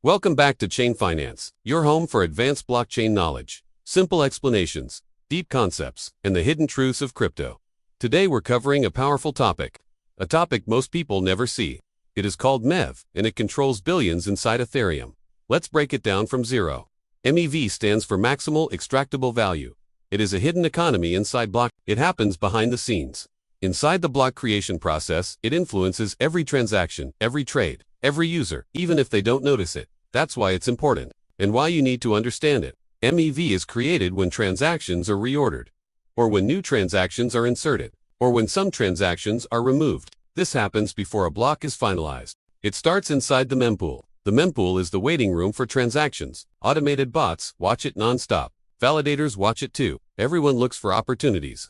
Welcome back to ChainFinance, your home for advanced blockchain knowledge, simple explanations, deep concepts, and the hidden truths of crypto. Today we're covering a powerful topic, a topic most people never see. It is called MEV, and it controls billions inside Ethereum. Let's break it down from zero. MEV stands for Maximal Extractable Value. It is a hidden economy inside block. It happens behind the scenes. Inside the block creation process, it influences every transaction, every trade, every user, even if they don't notice it. That's why it's important, and why you need to understand it. MEV is created when transactions are reordered, or when new transactions are inserted, or when some transactions are removed. This happens before a block is finalized. It starts inside the mempool. The mempool is the waiting room for transactions. Automated bots watch it non-stop. Validators watch it too. Everyone looks for opportunities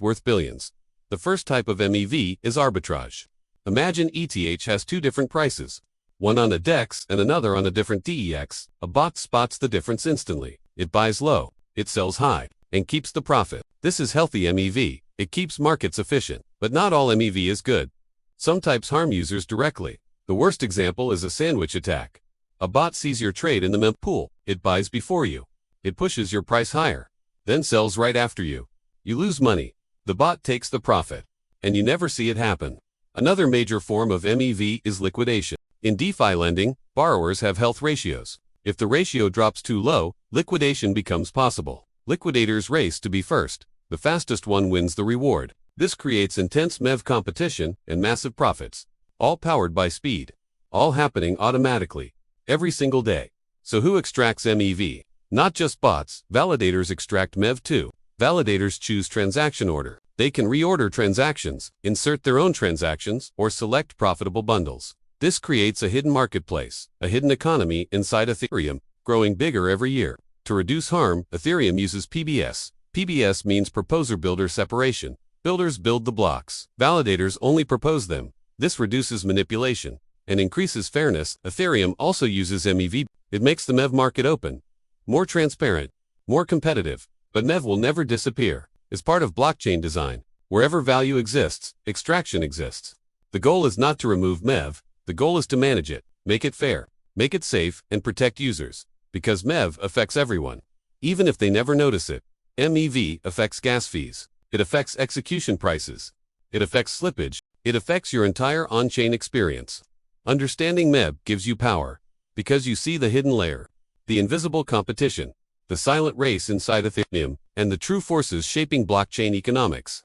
worth billions. The first type of MEV is arbitrage. Imagine ETH has two different prices, one on a DEX and another on a different DEX. A bot spots the difference instantly. It buys low, it sells high, and keeps the profit. This is healthy MEV. It keeps markets efficient. But not all MEV is good. Some types harm users directly. The worst example is a sandwich attack. A bot sees your trade in the mempool. It buys before you. It pushes your price higher, then sells right after you. You lose money. The bot takes the profit, and you never see it happen. Another major form of MEV is liquidation. In DeFi lending, borrowers have health ratios. If the ratio drops too low, liquidation becomes possible. Liquidators race to be first. The fastest one wins the reward. This creates intense MEV competition and massive profits, all powered by speed, all happening automatically, every single day. So who extracts MEV? Not just bots. Validators extract MEV too. Validators choose transaction order. They can reorder transactions, insert their own transactions, or select profitable bundles. This creates a hidden marketplace, a hidden economy inside Ethereum, growing bigger every year. To reduce harm, Ethereum uses PBS. PBS means proposer-builder separation. Builders build the blocks. Validators only propose them. This reduces manipulation and increases fairness. Ethereum also uses MEV. It makes the MEV market open, more transparent, more competitive. But MEV will never disappear. As part of blockchain design, wherever value exists, extraction exists. The goal is not to remove MEV. The goal is to manage it, make it fair, make it safe, and protect users. Because MEV affects everyone, even if they never notice it. MEV affects gas fees. It affects execution prices. It affects slippage. It affects your entire on-chain experience. Understanding MEV gives you power, because you see the hidden layer, the invisible competition, the silent race inside Ethereum, and the true forces shaping blockchain economics.